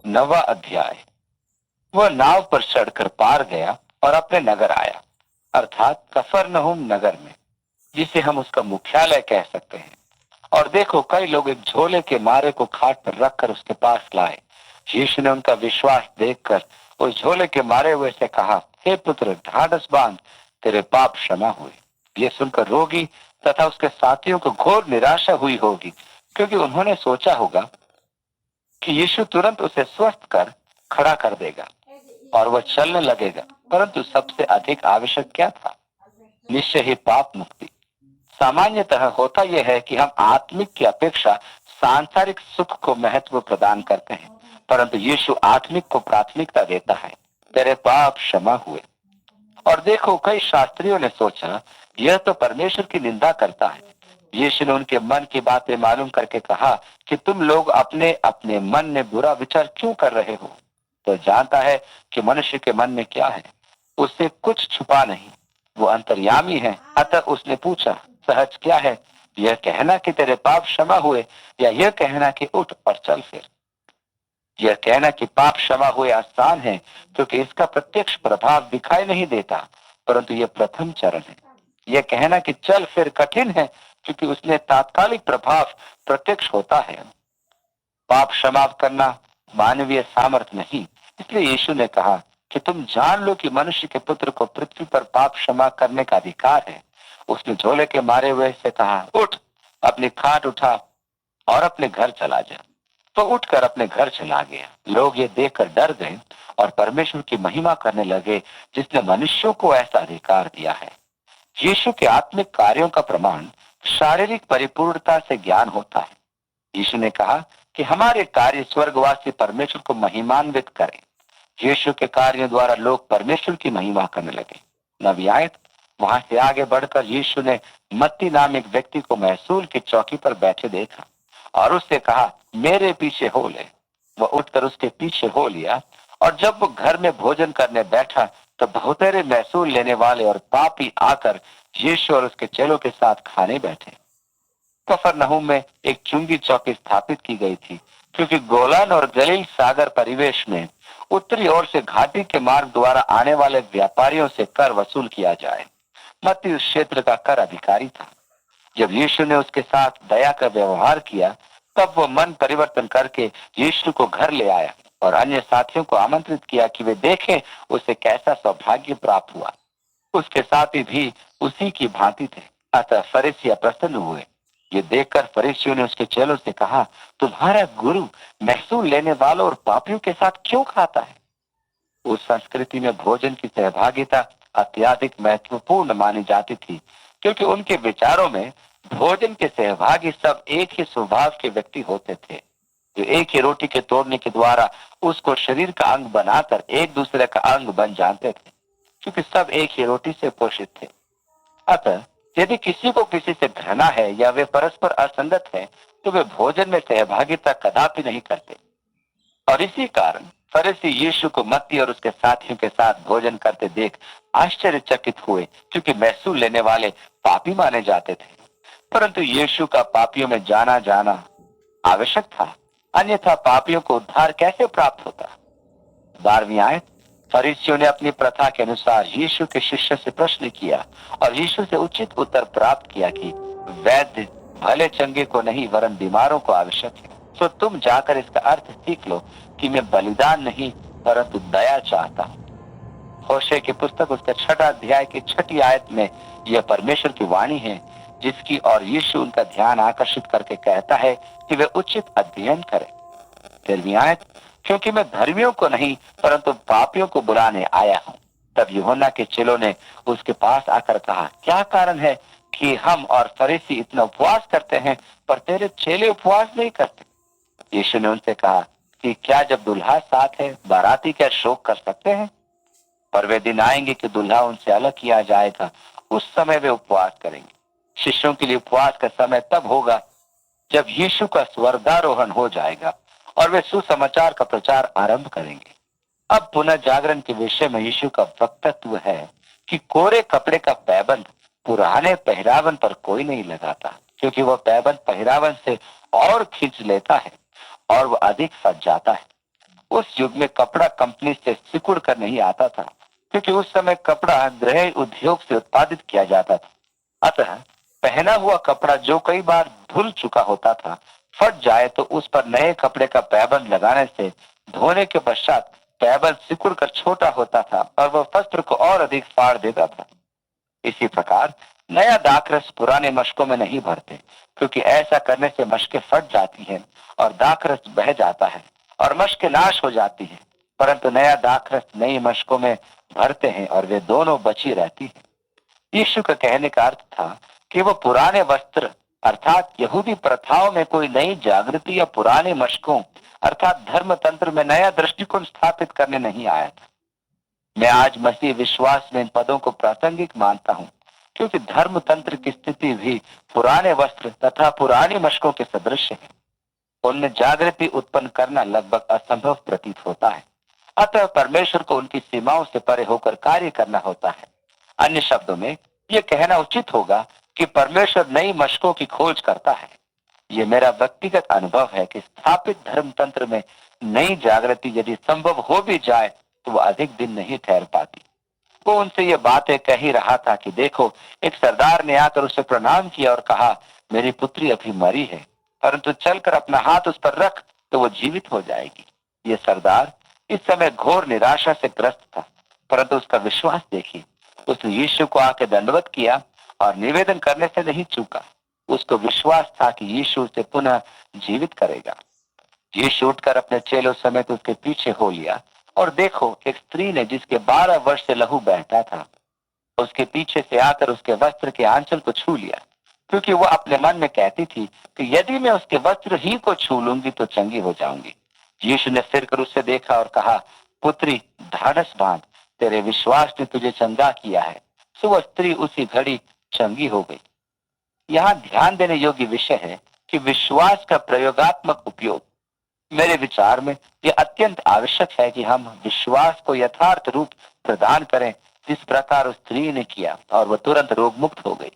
9वां अध्याय। वह नाव पर चढ़कर पार गया और अपने नगर आया, अर्थात कफरनहूम नगर में, जिसे हम उसका मुख्यालय कह सकते हैं। और देखो, कई लोग एक झोले के मारे को खाट पर रखकर उसके पास लाए। यीशु ने उनका विश्वास देखकर उस झोले के मारे हुए से कहा, हे पुत्र, ढाढ़स बांध, तेरे पाप क्षमा हुए। ये सुनकर रोगी तथा उसके साथियों को घोर निराशा हुई होगी, क्योंकि उन्होंने सोचा होगा कि यीशु तुरंत उसे स्वस्थ कर खड़ा कर देगा और वह चलने लगेगा। परंतु सबसे अधिक आवश्यक क्या था? निश्चय ही पाप मुक्ति। सामान्यतः होता यह है कि हम आत्मिक की अपेक्षा सांसारिक सुख को महत्व प्रदान करते हैं, परंतु यीशु आत्मिक को प्राथमिकता देता है। तेरे पाप क्षमा हुए। और देखो, कई शास्त्रियों ने सोचा, यह तो परमेश्वर की निंदा करता है। यीशु ने उनके मन की बातें मालूम करके कहा कि तुम लोग अपने अपने मन में बुरा विचार क्यों कर रहे हो? तो जानता है कि मनुष्य के मन में क्या है, उससे कुछ छुपा नहीं। वो अंतर्यामी है। अतः उसने पूछा, सहज क्या है, यह कहना कि तेरे पाप क्षमा हुए, या यह कहना कि उठ और चल फिर? यह कहना कि पाप क्षमा हुए आसान है, क्योंकि इसका प्रत्यक्ष प्रभाव दिखाई नहीं देता, परंतु यह प्रथम चरण है। यह कहना कि चल फिर कठिन है, क्योंकि उसमें तात्कालिक प्रभाव प्रत्यक्ष होता है। पाप क्षमा करना मानवीय सामर्थ्य नहीं। इसलिए यीशु ने कहा कि तुम जान लो कि मनुष्य के पुत्र को पृथ्वी पर पाप क्षमा करने का अधिकार है। उसने झोले के मारे हुए से कहा, उठ, अपनी खाट उठा और अपने घर चला जा। तो उठकर अपने घर चला गया। लोग ये देखकर डर गए और परमेश्वर की महिमा करने लगे, जिसने मनुष्यों को ऐसा अधिकार दिया है। यीशु के आत्मिक कार्यों का प्रमाण शारीरिक परिपूर्णता से ज्ञान होता है। यीशु ने कहा कि हमारे कार्य स्वर्गवासी परमेश्वर को महिमान्वित करें। यीशु के कार्यों द्वारा लोग परमेश्वर की महिमा करने लगे। 9वीं आयत। वहां से आगे बढ़कर यीशु ने मत्ती नाम एक व्यक्ति को महसूल की चौकी पर बैठे देखा और उससे कहा, मेरे पीछे हो ले। वह उठकर उसके पीछे हो लिया, और जब वो घर में भोजन करने बैठा तो बहुतेरे महसूल लेने वाले और पापी आकर यीशु और उसके चेलों के साथ खाने बैठे। कफरनहूम में एक चुंगी चौकी स्थापित की गई थी, क्योंकि गोलान और गलील सागर परिवेश में उत्तरी ओर से घाटी के मार्ग द्वारा आने वाले व्यापारियों से कर वसूल किया जाए। मत्ती उस क्षेत्र का कर अधिकारी था। जब यीशु ने उसके साथ दया का व्यवहार किया, तब वो मन परिवर्तन करके यीशु को घर ले आया और अन्य साथियों को आमंत्रित किया कि वे देखें उसे कैसा सौभाग्य प्राप्त हुआ। उसके साथी भी उसी की भांति थे। अतः फरीसी प्रसन्न हुए। ये देखकर फरीसियों ने उसके चेलों से कहा, तुम्हारा गुरु महसूल लेने वालों और पापियों के साथ क्यों खाता है? उस संस्कृति में भोजन की सहभागिता अत्यधिक महत्वपूर्ण मानी जाती थी, क्योंकि उनके विचारों में भोजन के सहभागी सब एक ही स्वभाव के व्यक्ति होते थे, जो एक ही रोटी के तोड़ने के द्वारा उसको शरीर का अंग बनाकर एक दूसरे का अंग बन जानते थे, क्योंकि सब एक ही रोटी से पोषित थे। अतः यदि किसी को किसी से घृणा है या वे परस्पर असंगत है, तो वे भोजन में सहभागिता कदापि नहीं करते। और इसी कारण फरीसी यीशु को मत्ती और उसके साथियों के साथ भोजन करते देख आश्चर्यचकित हुए, क्योंकि महसूल लेने वाले पापी माने जाते थे। परंतु यीशु का पापियों में जाना जाना आवश्यक था, अन्यथा पापियों को उद्धार कैसे प्राप्त होता? 12वीं आयत। फरीसियों ने अपनी प्रथा के अनुसार यीशु के शिष्य से प्रश्न किया और यीशु से उचित उत्तर प्राप्त किया कि वैद्य भले चंगे को नहीं वरन बीमारों को आवश्यक है। तो तुम जाकर इसका अर्थ सीख लो कि मैं बलिदान नहीं परंतु दया चाहता हूँ। होशे की पुस्तक उसके 6 अध्याय की 6 आयत में यह परमेश्वर की वाणी है, जिसकी और यीशु उनका ध्यान आकर्षित करके कहता है कि वे उचित अध्ययन करें। 13वीं आयत। क्योंकि मैं धर्मियों को नहीं परंतु पापियों को बुलाने आया हूँ। तब यूहन्ना के चेलों ने उसके पास आकर कहा, क्या कारण है कि हम और फरीसी इतना उपवास करते हैं पर तेरे चेले उपवास नहीं करते? यीशु ने उनसे कहा कि क्या जब दुल्हा साथ है बाराती क्या शोक कर सकते हैं? पर वे दिन आएंगे कि दुल्हा उनसे अलग किया जाएगा, उस समय वे उपवास करेंगे। शिष्यों के लिए उपवास का समय तब होगा जब यीशु का स्वर्गारोहण हो जाएगा और वे सुसमाचार का प्रचार आरंभ करेंगे। अब पुनः जागरण के विषय में यीशु का वक्तव्य है कि कोरे कपड़े का पैबंद पुराने पहरावन पर कोई नहीं लगाता, क्योंकि वह पैबंद पहरावन से और खींच लेता है और वह अधिक सज जाता है। उस युग में कपड़ा कंपनी से सिकुड़ कर नहीं आता था, क्योंकि उस समय कपड़ा गृह उद्योग से उत्पादित किया जाता था। अतः पहना हुआ कपड़ा जो कई बार धुल चुका होता था, फट जाए तो उस पर नए कपड़े का पैबंद लगाने से धोने के पश्चात पैबंद सिकुड़ कर छोटा होता था और वह वस्त्र को और अधिक फाड़ देता था। इसी प्रकार नया दाखरस पुराने मशकों में नहीं भरते, क्योंकि ऐसा करने से मशकें फट जाती हैं और दाखरस बह जाता है और मशकें नाश हो जाती हैं। परंतु नया दाखरस नई मशकों में भरते हैं और वे दोनों बची रहती हैं। यीशु का कहने का अर्थ था कि वो पुराने वस्त्र अर्थात यहूदी प्रथाओं में कोई नई जागृति या पुराने मशकों अर्थात धर्म तंत्र में नया दृष्टिकोण स्थापित करने नहीं आया था। मैं आज मसीह विश्वास में इन पदों को प्रासंगिक मानता हूँ, क्योंकि धर्म तंत्र की स्थिति भी पुराने वस्त्र तथा पुरानी मशकों के सदृश है। उनमें जागृति उत्पन्न करना लगभग असंभव प्रतीत होता है। अतः परमेश्वर को उनकी सीमाओं से परे होकर कार्य करना होता है। अन्य शब्दों में यह कहना उचित होगा कि परमेश्वर नई मशकों की खोज करता है। ये मेरा व्यक्तिगत अनुभव है कि स्थापित धर्म तंत्र में नई जागृति यदि संभव हो भी जाए तो वो अधिक दिन नहीं ठहर पाती। वो उनसे ये बातें कह ही रहा था कि देखो, एक सरदार ने आकर उसे प्रणाम किया और कहा, मेरी पुत्री अभी मरी है, परंतु चलकर अपना हाथ उस पर रख तो वो जीवित हो जाएगी। ये सरदार इस समय घोर निराशा से ग्रस्त था, परंतु उसका विश्वास देखिए। उसने यीशु को आके दंडवत किया और निवेदन करने से नहीं चूका। उसको विश्वास था कि यीशु उसे पुनः जीवित करेगा। यीशु उठकर अपने चेलों समेत उसके पीछे हो लिया और देखो, एक स्त्री ने जिसके 12 वर्ष से लहू बहता था, उसके पीछे से आकर उसके वस्त्र के आंचल को छू लिया, क्योंकि वह अपने मन में कहती थी कि यदि मैं उसके वस्त्र ही को छू लूंगी तो चंगी हो जाऊंगी। यीशु ने फिर कर उससे देखा और कहा, पुत्री, ढाढ़स बांध, तेरे विश्वास ने तुझे चंगा किया है। सो वह स्त्री उसी घड़ी चंगी हो गई। यहाँ ध्यान देने योग्य विषय है कि विश्वास का प्रयोगात्मक उपयोग। मेरे विचार में यह अत्यंत आवश्यक है कि हम विश्वास को यथार्थ रूप प्रदान करें, जिस प्रकार उस स्त्री ने किया, और वह तुरंत रोग मुक्त हो गई।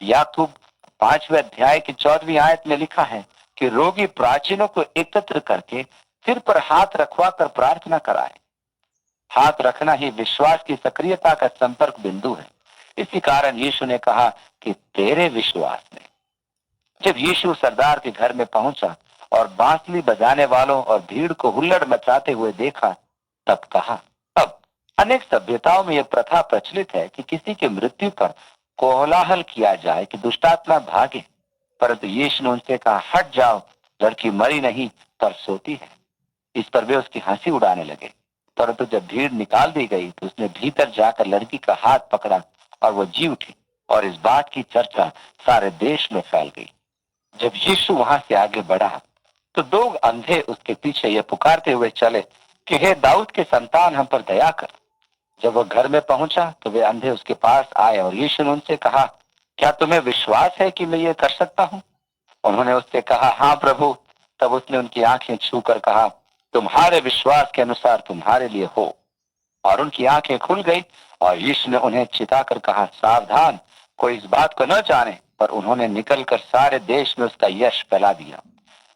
याकूब 5वें अध्याय की 14वीं आयत में लिखा है कि रोगी प्राचीनों को एकत्र करके सिर पर हाथ रखवा कर प्रार्थना कराए। हाथ रखना ही विश्वास की सक्रियता का संपर्क बिंदु है। इसी कारण यीशु ने कहा कि तेरे विश्वास ने। जब यीशु सरदार के घर में पहुंचा और बांसुरी बजाने वालों और भीड़ को हुल्लड़ मचाते हुए देखा, तब कहा। अब अनेक सभ्यताओं में यह प्रथा प्रचलित है कि किसी की मृत्यु पर कोलाहल किया जाए कि दुष्टात्मा भागे, परंतु यीशु ने उनसे कहा, हट जाओ, लड़की मरी नहीं पर सोती है। इस पर वे उसकी हंसी उड़ाने लगे, परंतु जब भीड़ निकाल दी गई तो उसने भीतर जाकर लड़की का हाथ पकड़ा और वो जी उठी, और इस बात की चर्चा सारे देश में फैल गई। जब यीशु वहां से आगे बढ़ा तो 2 अंधे उसके पीछे ये पुकारते हुए चले कि हे दाऊद के संतान, हम पर दया कर। जब वह घर में पहुंचा तो वे अंधे उसके पास आए और यीशु ने उनसे कहा, क्या तुम्हें विश्वास है कि मैं ये कर सकता हूँ? उन्होंने उससे कहा, हाँ प्रभु। तब उसने उनकी आंखें छूकर कहा, तुम्हारे विश्वास के अनुसार तुम्हारे लिए हो। और उनकी आंखें खुल गई और यीशु ने उन्हें चिताकर कहा, सावधान, कोई इस बात को न जाने। पर उन्होंने निकलकर सारे देश में उसका यश फैला दिया।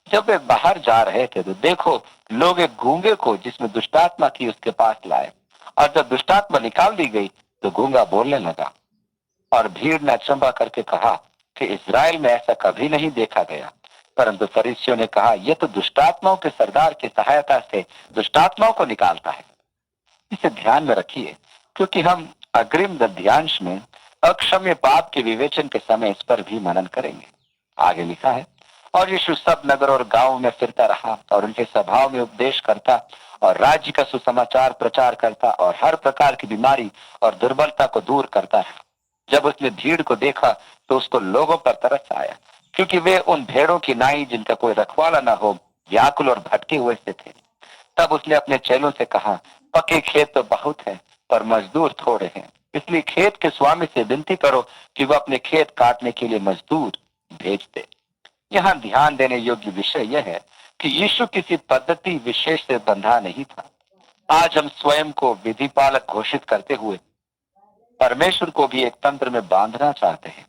जब वे बाहर जा रहे थे तो देखो, लोग एक गूंगे को जिसमें दुष्टात्मा थी उसके पास लाए, और जब दुष्टात्मा निकाल दी गई तो गूंगा बोलने लगा। और भीड़ ने अचंभा करके कहा कि इस्राएल में ऐसा कभी नहीं देखा गया। परंतु फरीसियों ने कहा, यह तो दुष्टात्माओं के सरदार की सहायता से दुष्टात्माओं को निकालता है। इसे ध्यान में रखिए, क्योंकि हम अग्रिम गद्यांश में अक्षम्य पाप के विवेचन के समय इस पर भी मनन करेंगे। आगे लिखा है, और यीशु सब नगर और गांव में फिरता रहा और उनके सभाओं में उपदेश करता और राज्य का सुसमाचार प्रचार करता और हर प्रकार की बीमारी और दुर्बलता को दूर करता रहा। जब उसने भीड़ को देखा तो उसको लोगों पर तरस आया, क्योंकि वे उन भेड़ों की नाई जिनका कोई रखवाला न हो, व्याकुल और भटके हुए से थे। तब उसने अपने चेलों से कहा, पके खेत तो बहुत है पर मजदूर थोड़े हैं, इसलिए खेत के स्वामी से विनती करो कि वह अपने खेत काटने के लिए मजदूर भेज दे। यहाँ ध्यान देने योग्य विषय यह है कि यीशु किसी पद्धति विशेष से बंधा नहीं था। आज हम स्वयं को विधि पालक घोषित करते हुए परमेश्वर को भी एक तंत्र में बांधना चाहते हैं।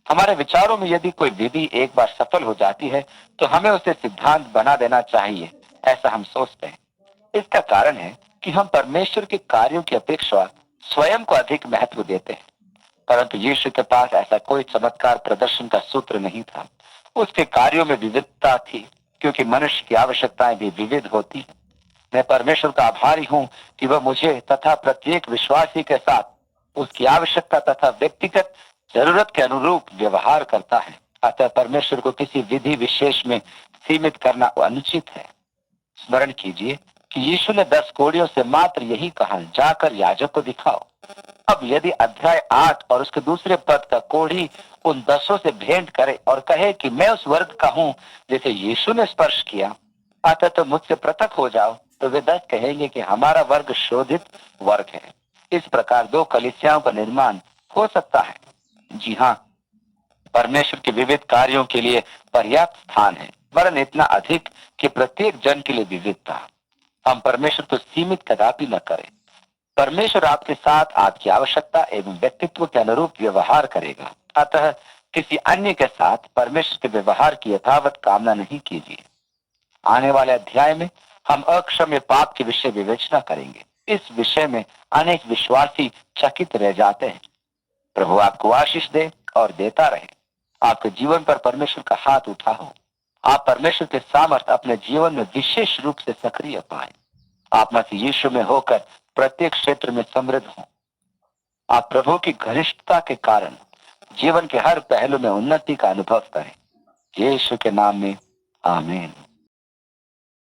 हमारे विचारों में यदि कोई विधि एक बार सफल हो जाती है तो हमें उसे सिद्धांत बना देना चाहिए, ऐसा हम सोचते हैं। इसका कारण है कि हम परमेश्वर के कार्यों की अपेक्षा स्वयं को अधिक महत्व देते हैं। परंतु यीशु के पास ऐसा कोई चमत्कार प्रदर्शन का सूत्र नहीं था। उसके कार्यों में विविधता थी, क्योंकि मनुष्य की आवश्यकताएं भी विविध होती हैं। मैं परमेश्वर का आभारी हूँ कि वह मुझे तथा प्रत्येक विश्वासी के साथ उसकी आवश्यकता तथा व्यक्तिगत जरूरत के अनुरूप व्यवहार करता है। अतः परमेश्वर को किसी विधि विशेष में सीमित करना अनुचित है। स्मरण कीजिए कि यीशु ने 10 कोढ़ियों से मात्र यही कहा, जाकर याजक को दिखाओ। अब यदि अध्याय 8 और उसके दूसरे पद का कोढ़ी उन 10 से भेंट करे और कहे कि मैं उस वर्ग का हूं जिसे यीशु ने स्पर्श किया, अतः तो मुझसे पृथक हो जाओ, तो वे 10 कहेंगे कि हमारा वर्ग शोधित वर्ग है। इस प्रकार 2 कलीसियाओं का निर्माण हो सकता है। जी हाँ, परमेश्वर के विविध कार्यों के लिए पर्याप्त स्थान है, वरन इतना अधिक कि प्रत्येक जन के लिए विविधता। हम परमेश्वर को सीमित कदापि न करें। परमेश्वर आपके साथ आपकी आवश्यकता एवं व्यक्तित्व के अनुरूप व्यवहार करेगा। अतः किसी अन्य के साथ परमेश्वर के व्यवहार की यथावत कामना नहीं कीजिए। आने वाले अध्याय में हम अक्षम्य पाप के विषय विवेचना करेंगे। इस विषय में अनेक विश्वासी चकित रह जाते हैं। प्रभु आपको आशीष दे और देता रहे। आपके जीवन पर परमेश्वर का हाथ उठा हो। आप परमेश्वर के सामर्थ्य अपने जीवन में विशेष रूप से सक्रिय पाए। आप मसीह यीशु में होकर प्रत्येक क्षेत्र में समृद्ध हो। आप प्रभु की घनिष्ठता के कारण जीवन के हर पहलू में उन्नति का अनुभव करें। यीशु के नाम में आमीन।